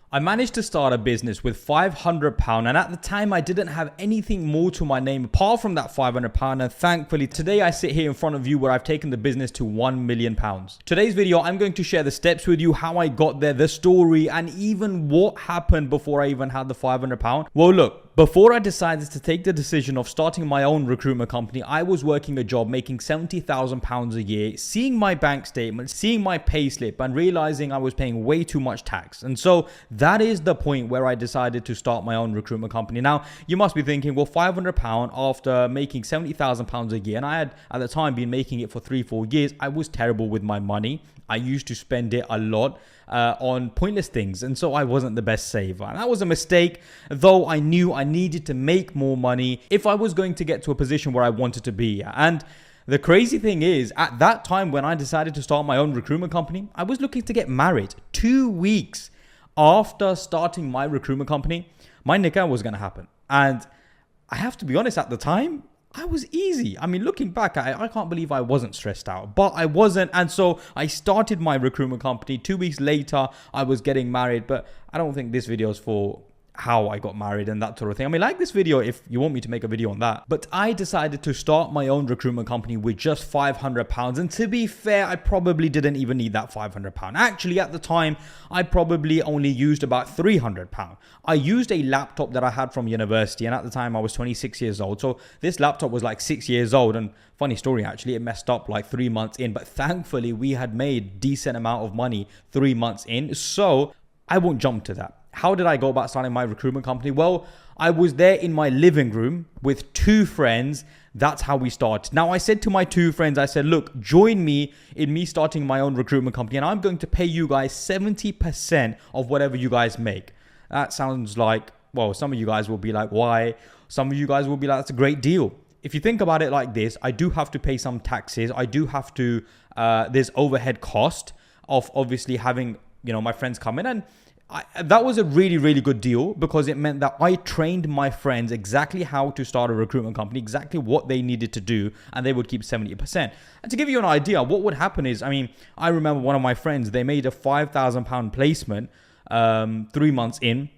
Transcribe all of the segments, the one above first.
I managed to start a business with £500, and at the time I didn't have anything more to my name apart from that £500, and thankfully today I sit here in front of you where I've taken the business to £1 million. Today's video I'm going to share the steps with you, how I got there, the story, and even what happened before I even had the £500. Well, look, before I decided to take the decision of starting my own recruitment company, I was working a job making £70,000 a year, seeing my bank statement, seeing my pay slip, and realizing I was paying way too much tax. And so that is the point where I decided to start my own recruitment company. Now, you must be thinking, well, £500 after making £70,000 a year, and I had at the time been making it for 3-4 years, I was terrible with my money. I used to spend it a lot on pointless things, and so I wasn't the best saver. And that was a mistake, though I knew I needed to make more money if I was going to get to a position where I wanted to be. And the crazy thing is, at that time when I decided to start my own recruitment company, I was looking to get married. 2 weeks after starting my recruitment company, my nikah was going to happen. And I have to be honest, at the time, I was easy. I mean, looking back, I can't believe I wasn't stressed out, but I wasn't. And so I started my recruitment company. 2 weeks later, I was getting married, but I don't think this video is for how I got married and that sort of thing. I mean, like this video if you want me to make a video on that. But I decided to start my own recruitment company with just £500. And to be fair, I probably didn't even need that £500. Actually, at the time, I probably only used about £300. I used a laptop that I had from university. And at the time, I was 26 years old. So this laptop was like 6 years old. And funny story, actually, it messed up like 3 months in. But thankfully, we had made decent amount of money 3 months in. So I won't jump to that. How did I go about starting my recruitment company? Well, I was there in my living room with 2 friends. That's how we started. Now, I said to my 2 friends, I said, look, join me in me starting my own recruitment company, and I'm going to pay you guys 70% of whatever you guys make. That sounds like, well, some of you guys will be like, why? Some of you guys will be like, that's a great deal. If you think about it like this, I do have to pay some taxes. I do have to, there's overhead cost of obviously having, my friends come in, and that was a really, really good deal because it meant that I trained my friends exactly how to start a recruitment company, exactly what they needed to do, and they would keep 70%. And to give you an idea, what would happen is, I remember one of my friends, they made a £5,000 placement 3 months in.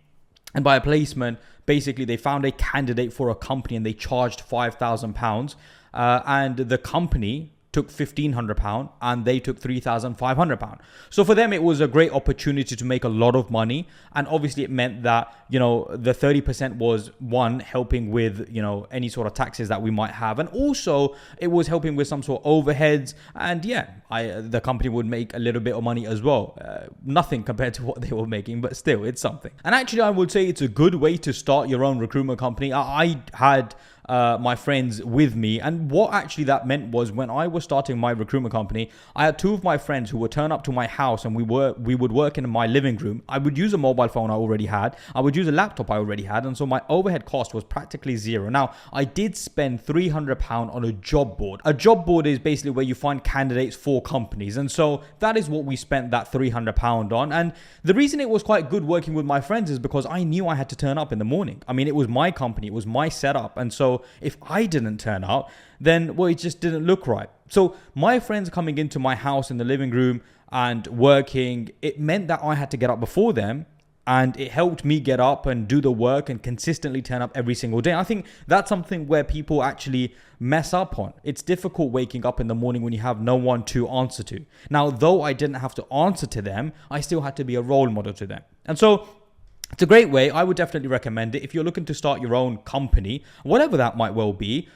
And by a placement, basically they found a candidate for a company and they charged £5,000. And the company took £1,500 and they took £3,500. So for them, it was a great opportunity to make a lot of money. And obviously it meant that, the 30% was one, helping with, any sort of taxes that we might have. And also it was helping with some sort of overheads. And the company would make a little bit of money as well. Nothing compared to what they were making, but still it's something. And actually I would say it's a good way to start your own recruitment company. I had my friends with me, and what actually that meant was when I was starting my recruitment company, I had 2 of my friends who would turn up to my house and we would work in my living room. I would use a mobile phone I already had, I would use a laptop I already had, and so my overhead cost was practically zero. Now, I did spend £300 on a job board. A job board is basically where you find candidates for companies, and so that is what we spent that £300 on. And the reason it was quite good working with my friends is because I knew I had to turn up in the morning. It was my company, it was my setup, and so if I didn't turn up, then, well, it just didn't look right. So my friends coming into my house in the living room and working, it meant that I had to get up before them, and it helped me get up and do the work and consistently turn up every single day. I think that's something where people actually mess up on. It's difficult waking up in the morning when you have no one to answer to. Now, though I didn't have to answer to them, I still had to be a role model to them. And so it's a great way. I would definitely recommend it. If you're looking to start your own company, whatever that might well be,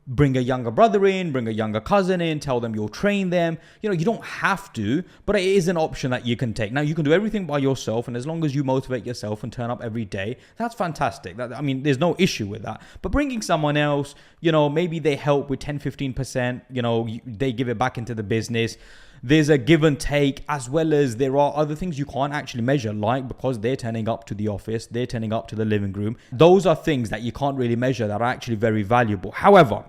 bring a younger brother in, bring a younger cousin in, tell them you'll train them. You don't have to, but it is an option that you can take. Now, you can do everything by yourself, and as long as you motivate yourself and turn up every day, that's fantastic. There's no issue with that. But bringing someone else, maybe they help with 10-15%, they give it back into the business. There's a give and take, as well as there are other things you can't actually measure, like because they're turning up to the office, they're turning up to the living room. Those are things that you can't really measure that are actually very valuable. However,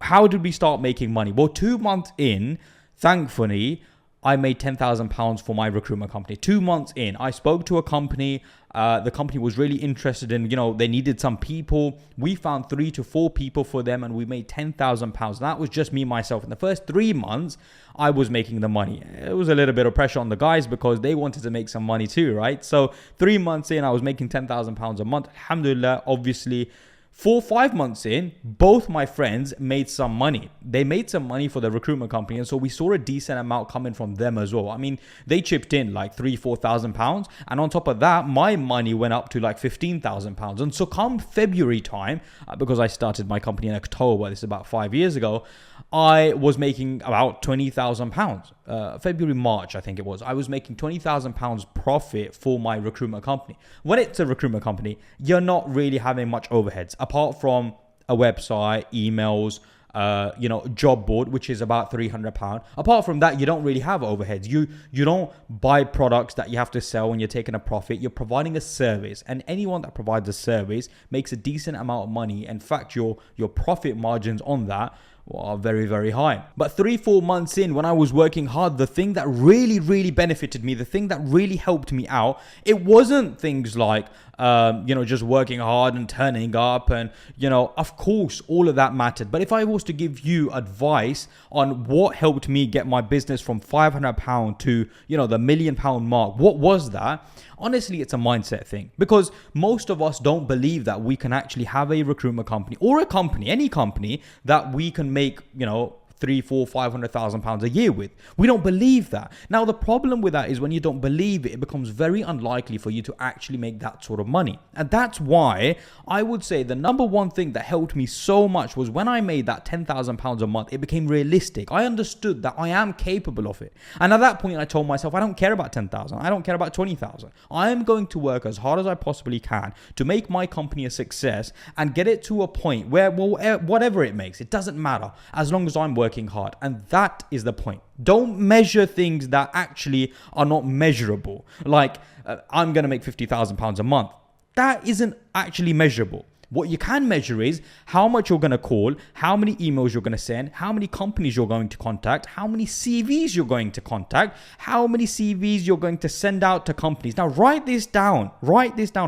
how did we start making money? Well, 2 months in, thankfully, I made £10,000 for my recruitment company. 2 months in, I spoke to a company. The company was really interested in, they needed some people. We found 3 to 4 people for them and we made £10,000. That was just me, myself. In the first 3 months, I was making the money. It was a little bit of pressure on the guys because they wanted to make some money too, right? So 3 months in, I was making £10,000 a month. Alhamdulillah, obviously. 4 or 5 months in, both my friends made some money. They made some money for the recruitment company. And so we saw a decent amount coming from them as well. I mean, they chipped in like £3,000-4,000. And on top of that, my money went up to like £15,000. And so come February time, because I started my company in October, this is about 5 years ago, I was making about £20,000. February, March, I think it was. I was making £20,000 profit for my recruitment company. When it's a recruitment company, you're not really having much overheads apart from a website, emails, job board, which is about £300. Apart from that, you don't really have overheads. You don't buy products that you have to sell when you're taking a profit. You're providing a service, and anyone that provides a service makes a decent amount of money. In fact, your profit margins on that are very, very high. But 3-4 months in, when I was working hard, the thing that really, really benefited me, the thing that really helped me out, it wasn't things like, just working hard and turning up. And, of course, all of that mattered. But if I was to give you advice on what helped me get my business from £500 to, the £1 million mark, what was that? Honestly, it's a mindset thing, because most of us don't believe that we can actually have a recruitment company or a company, any company that we can make, 3, 4, 500,000 pounds a year with. We don't believe that. Now, the problem with that is when you don't believe it, it becomes very unlikely for you to actually make that sort of money. And that's why I would say the number one thing that helped me so much was when I made that £10,000 a month, it became realistic. I understood that I am capable of it. And at that point, I told myself, I don't care about 10,000. I don't care about 20,000. I am going to work as hard as I possibly can to make my company a success and get it to a point where, whatever it makes, it doesn't matter as long as I'm working hard. And that is the point. Don't measure things that actually are not measurable. Like, I'm going to make £50,000 a month. That isn't actually measurable. What you can measure is how much you're going to call, how many emails you're going to send, how many companies you're going to contact, how many CVs you're going to contact, how many CVs you're going to send out to companies. Now, write this down.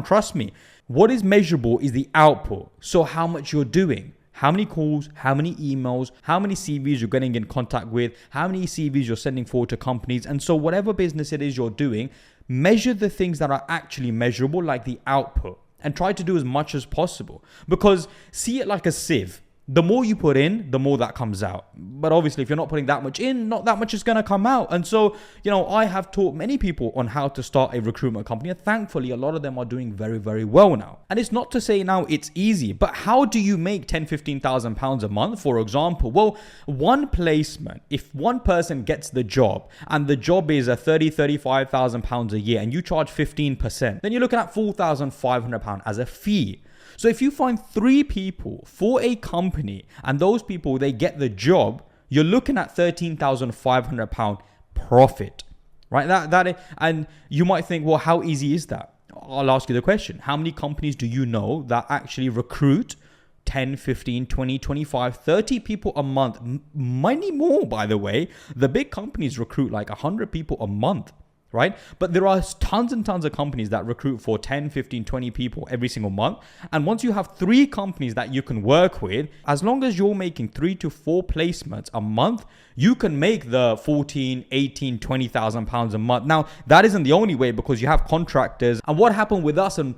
Trust me. What is measurable is the output. So how much you're doing. How many calls, how many emails, how many CVs you're getting in contact with, how many CVs you're sending forward to companies. And so whatever business it is you're doing, measure the things that are actually measurable, like the output, and try to do as much as possible. Because see it like a sieve. The more you put in, the more that comes out. But obviously, if you're not putting that much in, not that much is going to come out. And so, I have taught many people on how to start a recruitment company. And thankfully, a lot of them are doing very, very well now. And it's not to say now it's easy, but how do you make £10,000-15,000 a month, for example? Well, one placement, if one person gets the job and the job is a £30,000-35,000 a year and you charge 15%, then you're looking at £4,500 as a fee. So if you find 3 people for a company and those people, they get the job, you're looking at £13,500 profit, right? And you might think, well, how easy is that? I'll ask you the question. How many companies do you know that actually recruit 10, 15, 20, 25, 30 people a month? Many more, by the way. The big companies recruit like 100 people a month. Right? But there are tons and tons of companies that recruit for 10, 15, 20 people every single month. And once you have 3 companies that you can work with, as long as you're making 3 to 4 placements a month, you can make the 14, 18, 20,000 pounds a month. Now, that isn't the only way, because you have contractors. And what happened with us, and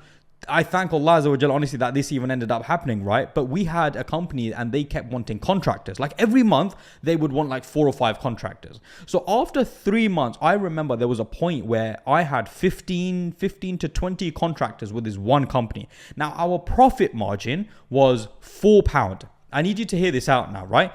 I thank Allah Azza wa Jalla, honestly, that this even ended up happening, right? But we had a company and they kept wanting contractors. Like every month, they would want like 4 or 5 contractors. So after 3 months, I remember there was a point where I had 15 to 20 contractors with this one company. Now, our profit margin was £4. I need you to hear this out now, right?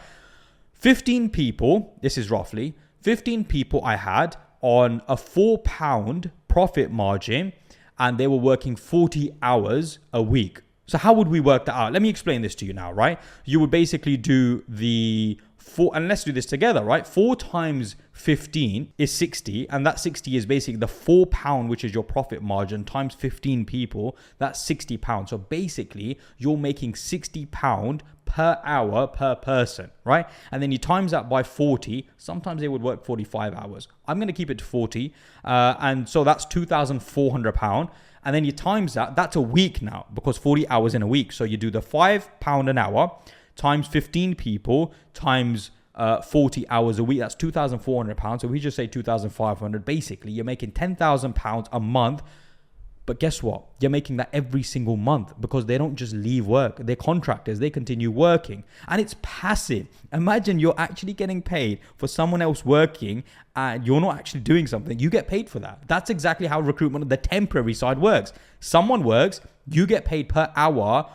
15 people, this is roughly, 15 people I had on a £4 profit margin, and they were working 40 hours a week. So how would we work that out? Let me explain this to you now, right? You would basically do the 4, and let's do this together, right? 4 times 15 is 60, and that 60 is basically the £4, which is your profit margin, times 15 people, that's £60. So basically, you're making £60 per hour per person, right? And then you times that by 40. Sometimes they would work 45 hours. I'm going to keep it to 40. And so that's £2,400. And then you times that. That's a week now, because 40 hours in a week. So you do the £5 an hour times 15 people times 40 hours a week. That's £2,400. So we just say 2,500. Basically, you're making £10,000 a month. But guess what? You're making that every single month, because they don't just leave work. They're contractors. They continue working. And it's passive. Imagine you're actually getting paid for someone else working and you're not actually doing something. You get paid for that. That's exactly how recruitment, the temporary side, works. Someone works, you get paid per hour,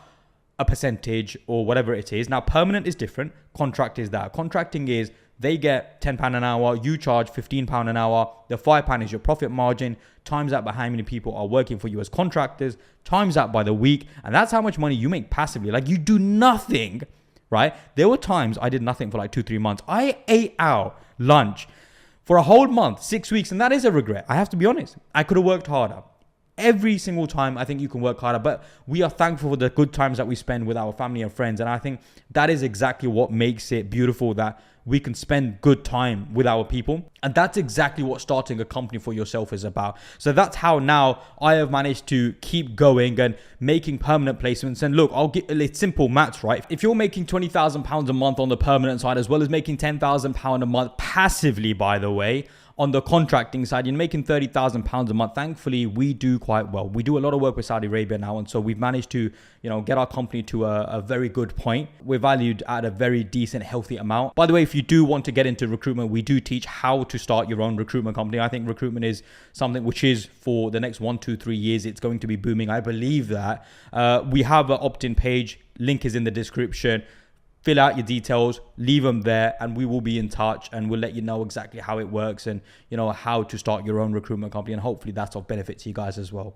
a percentage or whatever it is. Now, permanent is different. Contract is that. Contracting is they get £10 an hour, you charge £15 an hour. The £5 is your profit margin. Times that by how many people are working for you as contractors, times that by the week. And that's how much money you make passively. Like, you do nothing, right? There were times I did nothing for like 2-3 months. I ate out lunch for a whole month, 6 weeks. And that is a regret. I have to be honest. I could have worked harder. Every single time, I think you can work harder, but we are thankful for the good times that we spend with our family and friends. And I think that is exactly what makes it beautiful, that we can spend good time with our people. And that's exactly what starting a company for yourself is about. So that's how now I have managed to keep going and making permanent placements. And look, it's simple maths, right? If you're making £20,000 a month on the permanent side, as well as making £10,000 a month passively, by the way, on the contracting side, you're making £30,000 a month. Thankfully, we do quite well. We do a lot of work with Saudi Arabia now. And so we've managed to, get our company to a very good point. We're valued at a very decent, healthy amount. By the way, if you do want to get into recruitment, we do teach how to start your own recruitment company. I think recruitment is something which is for the next 1, 2, 3 years, it's going to be booming. I believe that. We have an opt-in page. Link is in the description. Fill out your details, leave them there, and we will be in touch, and we'll let you know exactly how it works and how to start your own recruitment company. And hopefully that's of benefit to you guys as well.